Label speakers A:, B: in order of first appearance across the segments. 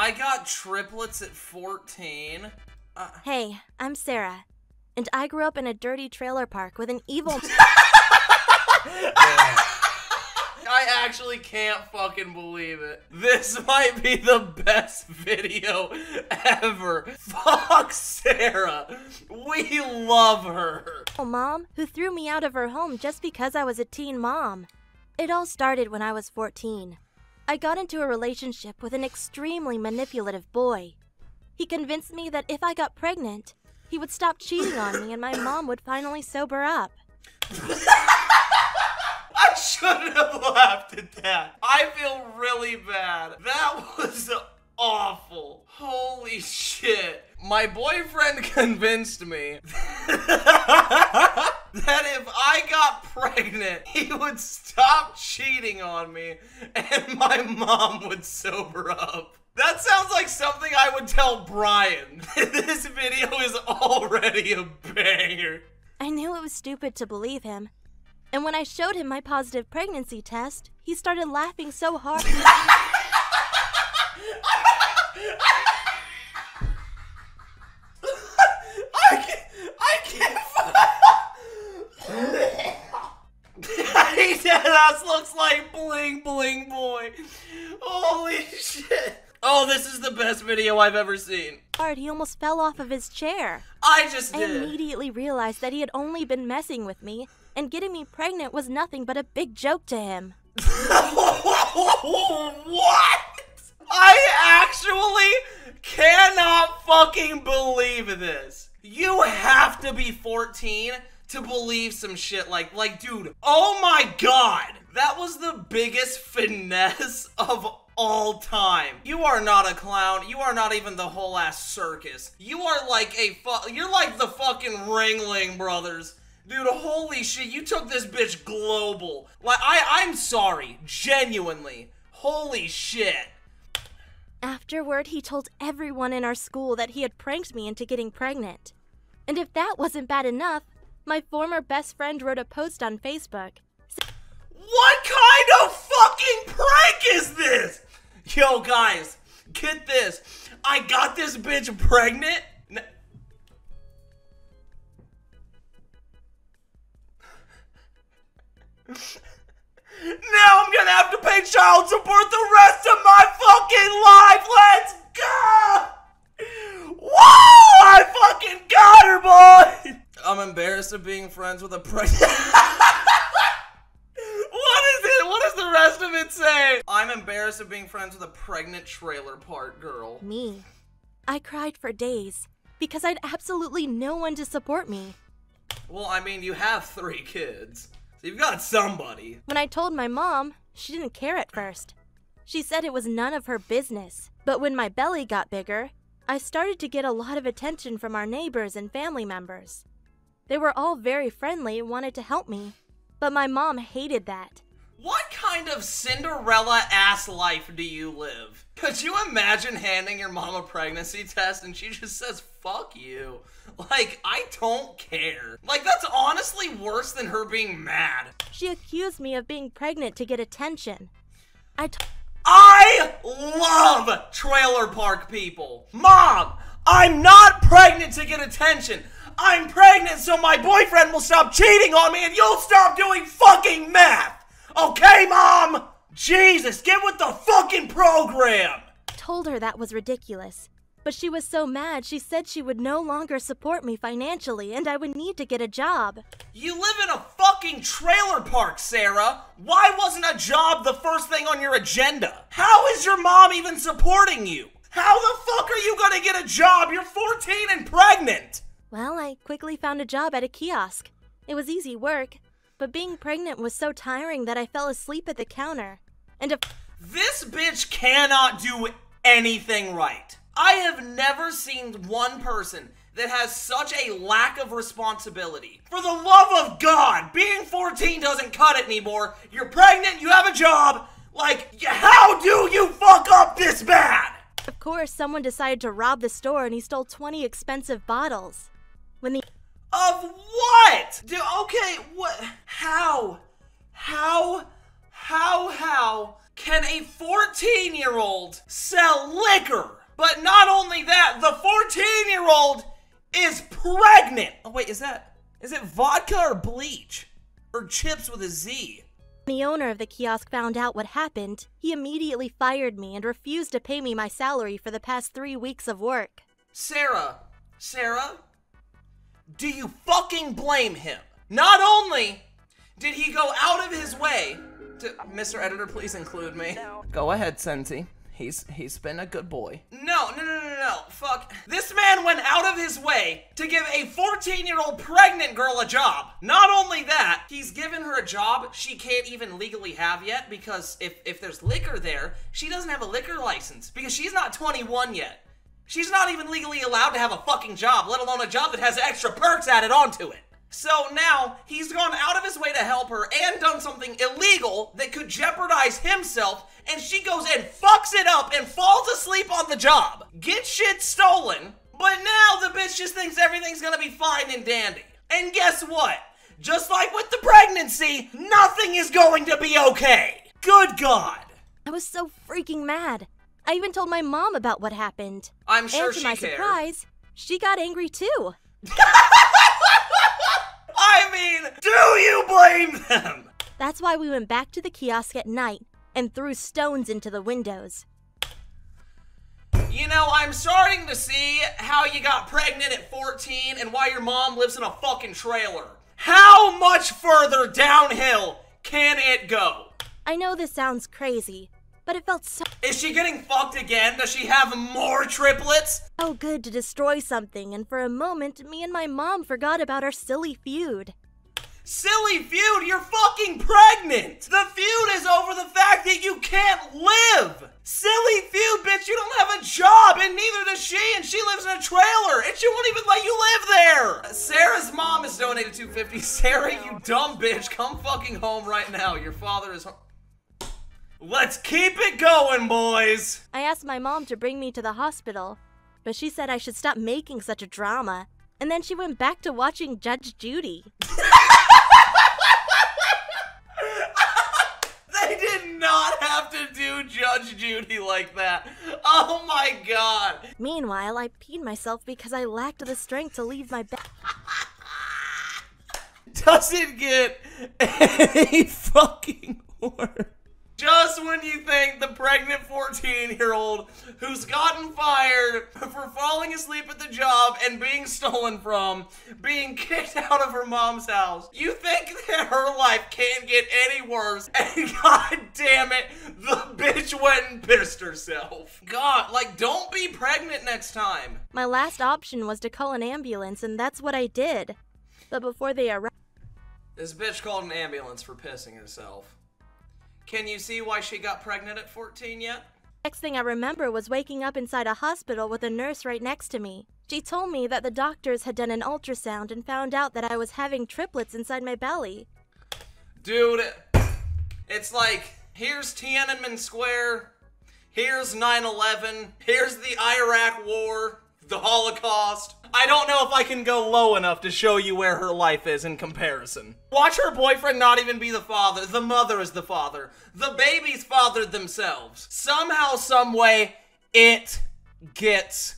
A: I got triplets at 14.
B: Hey, I'm Sarah, and I grew up in a dirty trailer park with an evil...
A: I actually can't fucking believe it. This might be the best video ever. Fuck Sarah. We love her.
B: mom who threw me out of her home just because I was a teen mom. It all started when I was 14. I got into a relationship with an extremely manipulative boy. He convinced me that if I got pregnant, he would stop cheating on me and my mom would finally sober up.
A: I shouldn't have laughed at that. I feel really bad. That was awful. Holy shit. My boyfriend convinced me that if I got pregnant, he would stop cheating on me and my mom would sober up. That sounds like something I would tell Brian. This video is already a banger.
B: I knew it was stupid to believe him. And when I showed him my positive pregnancy test, he started laughing so hard.
A: That looks like bling bling boy. Holy shit. Oh, this is the best video I've ever seen.
B: He almost fell off of his chair.
A: I just did.
B: I immediately realized that he had only been messing with me, and getting me pregnant was nothing but a big joke to him.
A: What? I actually cannot fucking believe this. You have to be 14 to believe some shit like dude, oh my god. That was the biggest finesse of all time. You are not a clown. You are not even the whole ass circus. You are like you're like the fucking Ringling Brothers. Dude, holy shit, you took this bitch global. Like, I'm sorry, genuinely. Holy shit.
B: Afterward, he told everyone in our school that he had pranked me into getting pregnant. And if that wasn't bad enough, my former best friend wrote a post on Facebook.
A: What kind of fucking prank is this? Yo, guys, get this. I got this bitch pregnant. Now I'm gonna have to pay child support the rest of my fucking life. Let's go! Whoa! I fucking got her, boy! I'm embarrassed of being friends with a pregnant... What does the rest of it say? I'm embarrassed of being friends with a pregnant trailer park girl.
B: Me. I cried for days because I'd absolutely no one to support me.
A: Well, I mean, you have 3 kids. So you've got somebody.
B: When I told my mom, she didn't care at first. She said it was none of her business. But when my belly got bigger, I started to get a lot of attention from our neighbors and family members. They were all very friendly and wanted to help me. But my mom hated that.
A: What kind of Cinderella-ass life do you live? Could you imagine handing your mom a pregnancy test and she just says, fuck you? Like, I don't care. Like, that's honestly worse than her being mad.
B: She accused me of being pregnant to get attention.
A: I love trailer park people. Mom, I'm not pregnant to get attention. I'm pregnant so my boyfriend will stop cheating on me and you'll stop doing fucking math. Okay, Mom? Jesus, get with the fucking program!
B: I told her that was ridiculous, but she was so mad she said she would no longer support me financially and I would need to get a job.
A: You live in a fucking trailer park, Sarah! Why wasn't a job the first thing on your agenda? How is your mom even supporting you? How the fuck are you gonna get a job? You're 14 and pregnant!
B: Well, I quickly found a job at a kiosk. It was easy work. But being pregnant was so tiring that I fell asleep at the counter. And
A: this bitch cannot do anything right. I have never seen one person that has such a lack of responsibility. For the love of God, being 14 doesn't cut it anymore. You're pregnant, you have a job. Like, how do you fuck up this bad?
B: Of course, someone decided to rob the store and he stole 20 expensive bottles.
A: Of what? Okay, what? How can a 14-year-old sell liquor? But not only that, the 14-year-old is pregnant. Oh wait, is it vodka or bleach? Or chips with a Z?
B: When the owner of the kiosk found out what happened, he immediately fired me and refused to pay me my salary for the past 3 weeks of work.
A: Sarah, do you fucking blame him? Not only did he go out of his way to... Mr. Editor, please include me. No. Go ahead, Sensi. He's been a good boy. No. Fuck. This man went out of his way to give a 14-year-old pregnant girl a job. Not only that, he's given her a job she can't even legally have yet because if there's liquor there, she doesn't have a liquor license because she's not 21 yet. She's not even legally allowed to have a fucking job, let alone a job that has extra perks added onto it. So now, he's gone out of his way to help her and done something illegal that could jeopardize himself, and she goes and fucks it up and falls asleep on the job. Gets shit stolen, but now the bitch just thinks everything's gonna be fine and dandy. And guess what? Just like with the pregnancy, nothing is going to be okay. Good God.
B: I was so freaking mad. I even told my mom about what happened.
A: I'm sure
B: she cared. And to my surprise, she got angry too.
A: I mean, do you blame them?
B: That's why we went back to the kiosk at night and threw stones into the windows.
A: You know, I'm starting to see how you got pregnant at 14 and why your mom lives in a fucking trailer. How much further downhill can it go?
B: I know this sounds crazy, but it felt so...
A: Is she getting fucked again? Does she have more triplets?
B: So good to destroy something, and for a moment, me and my mom forgot about our silly feud.
A: Silly feud? You're fucking pregnant! The feud is over the fact that you can't live! Silly feud, bitch, you don't have a job, and neither does she, and she lives in a trailer, and she won't even let you live there! Sarah's mom has donated $250. Sarah, you dumb bitch, come fucking home right now. Your father is home. Let's keep it going, boys!
B: I asked my mom to bring me to the hospital, but she said I should stop making such a drama, and then she went back to watching Judge Judy.
A: They did not have to do Judge Judy like that. Oh my God.
B: Meanwhile, I peed myself because I lacked the strength to leave my bed.
A: Doesn't get any fucking worse. Just when you think the pregnant 14-year-old who's gotten fired for falling asleep at the job and being stolen from, being kicked out of her mom's house, you think that her life can't get any worse, and god damn it, the bitch went and pissed herself. God, like, don't be pregnant next time.
B: My last option was to call an ambulance, and that's what I did. But before they arrived...
A: This bitch called an ambulance for pissing herself. Can you see why she got pregnant at 14 yet?
B: Next thing I remember was waking up inside a hospital with a nurse right next to me. She told me that the doctors had done an ultrasound and found out that I was having triplets inside my belly.
A: Dude, it's like, here's Tiananmen Square, here's 9/11, here's the Iraq War, the Holocaust. I don't know if I can go low enough to show you where her life is in comparison. Watch her boyfriend not even be the father. The mother is the father. The babies fathered themselves. Somehow, someway, it gets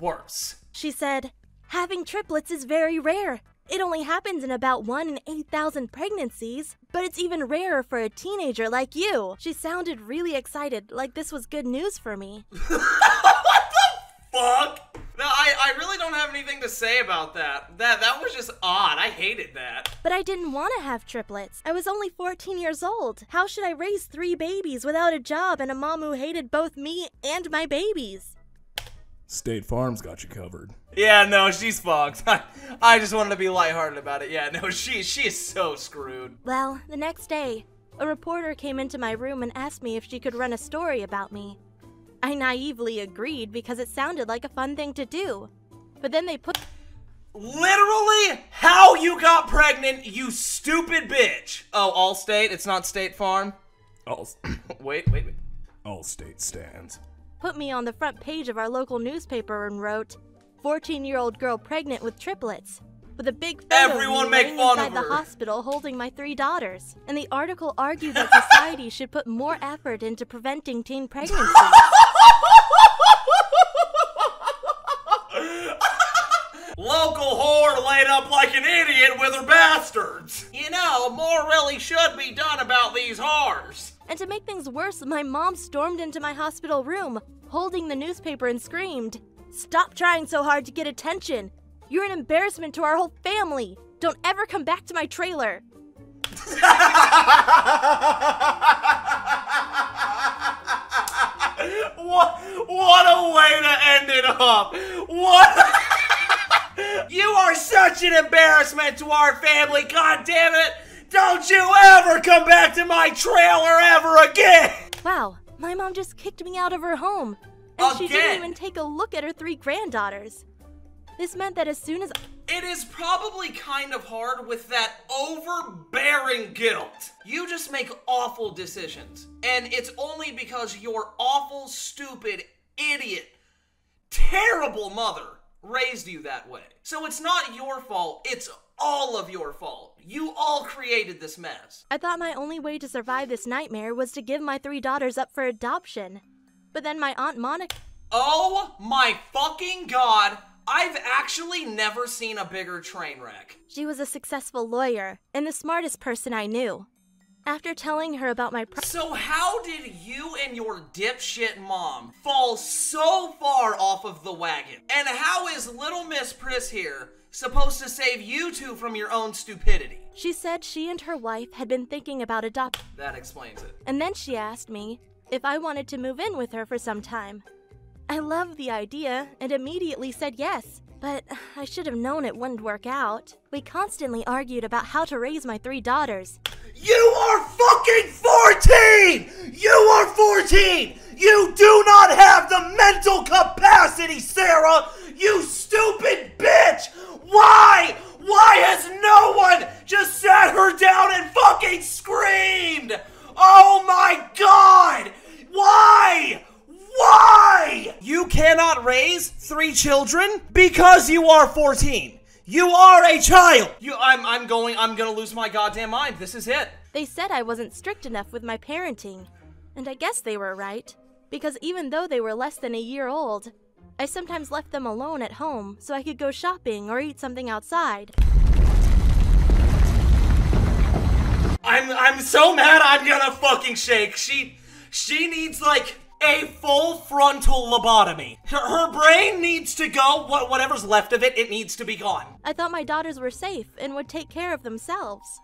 A: worse.
B: She said, having triplets is very rare. It only happens in about 1 in 8,000 pregnancies, but it's even rarer for a teenager like you. She sounded really excited, like this was good news for me.
A: What the fuck? No, I really don't have anything to say about that. That was just odd. I hated that.
B: But I didn't want to have triplets. I was only 14 years old. How should I raise 3 babies without a job and a mom who hated both me and my babies?
C: State Farm's got you covered.
A: Yeah, no, she's fucked. I just wanted to be lighthearted about it. Yeah, no, she is so screwed.
B: Well, the next day, a reporter came into my room and asked me if she could run a story about me. I naively agreed because it sounded like a fun thing to do. But then they put...
A: Literally how you got pregnant, you stupid bitch. Oh, Allstate? It's not State Farm? Wait.
C: Allstate stands.
B: Put me on the front page of our local newspaper and wrote, 14-year-old girl pregnant with triplets. with a big photo
A: Everyone
B: of me
A: make
B: laying
A: fun
B: inside
A: of
B: the
A: her.
B: hospital holding my 3 daughters. And the article argued that society should put more effort into preventing teen pregnancy.
A: Local whore laid up like an idiot with her bastards. You know, more really should be done about these whores.
B: And to make things worse, my mom stormed into my hospital room, holding the newspaper, and screamed, "Stop trying so hard to get attention! You're an embarrassment to our whole family! Don't ever come back to my trailer!"
A: What a way to end it up! What? You are such an embarrassment to our family, god damn it! Don't you ever come back to my trailer ever again!
B: Wow, my mom just kicked me out of her home, and she didn't even take a look at her 3 granddaughters. This meant that as soon as
A: It is probably kind of hard with that overbearing guilt. You just make awful decisions, and it's only because your awful, stupid, idiot, terrible mother raised you that way. So it's not your fault, it's all of your fault. You all created this mess.
B: I thought my only way to survive this nightmare was to give my 3 daughters up for adoption. But then my Aunt Monica...
A: Oh my fucking god, I've actually never seen a bigger train wreck.
B: She was a successful lawyer, and the smartest person I knew. After telling her about my
A: So how did you and your dipshit mom fall so far off of the wagon? And how is little Miss Priss here supposed to save you two from your own stupidity?
B: She said she and her wife had been thinking about adopting.
A: That explains it.
B: And then she asked me if I wanted to move in with her for some time. I loved the idea and immediately said yes, but I should have known it wouldn't work out. We constantly argued about how to raise my 3 daughters.
A: You are fucking 14! You are 14! You do not have the mental capacity, Sarah! You stupid bitch! Why? Why has no one just sat her down and fucking screamed? Oh my god! Why? Why? You cannot raise 3 children because you are 14. You are a child! I'm gonna lose my goddamn mind. This is it.
B: They said I wasn't strict enough with my parenting. And I guess they were right. Because even though they were less than a year old, I sometimes left them alone at home so I could go shopping or eat something outside.
A: I'm so mad I'm gonna fucking shake. She needs like a full frontal lobotomy. Her brain needs to go. Whatever's left of it, it needs to be gone.
B: I thought my daughters were safe and would take care of themselves.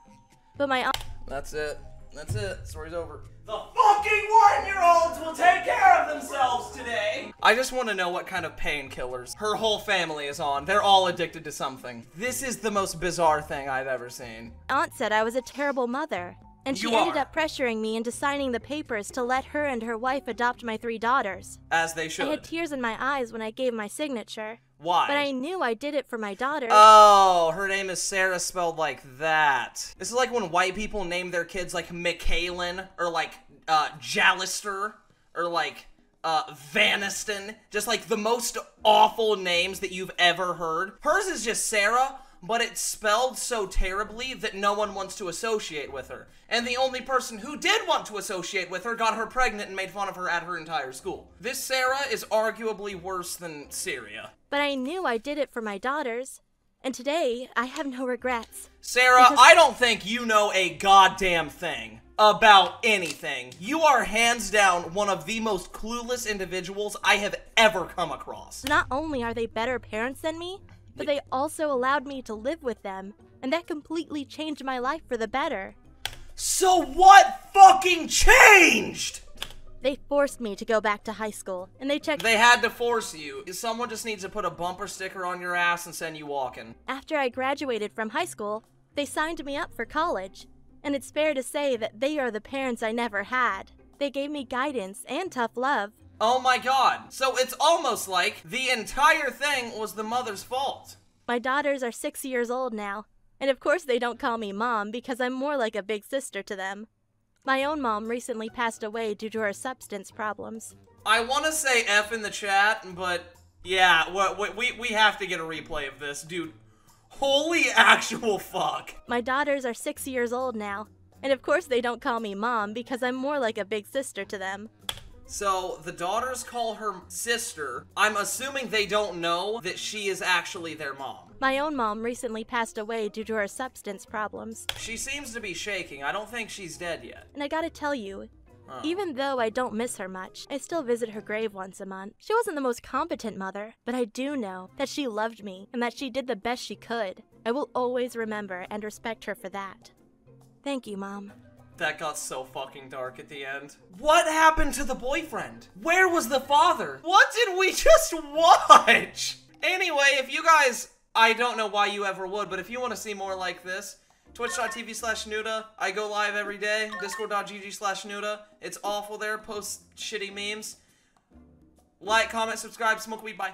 B: But my aunt...
A: That's it. That's it. Story's over. The fucking 1-year-olds will take care of themselves today. I just want to know what kind of painkillers her whole family is on. They're all addicted to something. This is the most bizarre thing I've ever seen.
B: Aunt said I was a terrible mother. And she ended up pressuring me into signing the papers to let her and her wife adopt my 3 daughters.
A: As they should.
B: I had tears in my eyes when I gave my signature.
A: Why?
B: But I knew I did it for my daughter.
A: Oh, her name is Sarah spelled like that. This is like when white people name their kids like Michaelin or like Jallister or like Vaniston. Just like the most awful names that you've ever heard. Hers is just Sarah, but it's spelled so terribly that no one wants to associate with her. And the only person who did want to associate with her got her pregnant and made fun of her at her entire school. This Sarah is arguably worse than Syria.
B: But I knew I did it for my daughters. And today, I have no regrets.
A: Sarah, I don't think you know a goddamn thing about anything. You are hands down one of the most clueless individuals I have ever come across.
B: Not only are they better parents than me, but they also allowed me to live with them, and that completely changed my life for the better.
A: So what fucking changed?
B: They forced me to go back to high school, and they checked—
A: They had to force you. Someone just needs to put a bumper sticker on your ass and send you walking.
B: After I graduated from high school, they signed me up for college, and it's fair to say that they are the parents I never had. They gave me guidance and tough love.
A: Oh my god. So it's almost like the entire thing was the mother's fault.
B: My daughters are 6 years old now, and of course they don't call me mom because I'm more like a big sister to them. My own mom recently passed away due to her substance problems.
A: I want to say F in the chat, but yeah, we have to get a replay of this. Dude, Holy actual fuck.
B: My daughters are 6 years old now, and of course they don't call me mom because I'm more like a big sister to them.
A: So, the daughters call her sister. I'm assuming they don't know that she is actually their mom.
B: My own mom recently passed away due to her substance problems.
A: She seems to be shaking. I don't think she's dead yet.
B: And I gotta tell you,
A: Oh.
B: even though I don't miss her much, I still visit her grave once a month. She wasn't the most competent mother, but I do know that she loved me and that she did the best she could. I will always remember and respect her for that. Thank you, Mom.
A: That got so fucking dark at the end. What happened to the boyfriend? Where was the father? What did we just watch? Anyway, if you guys, I don't know why you ever would, but if you want to see more like this, twitch.tv/Nudah. I go live every day. Discord.gg/Nudah. It's awful there. Post shitty memes. Like, comment, subscribe, smoke weed, bye.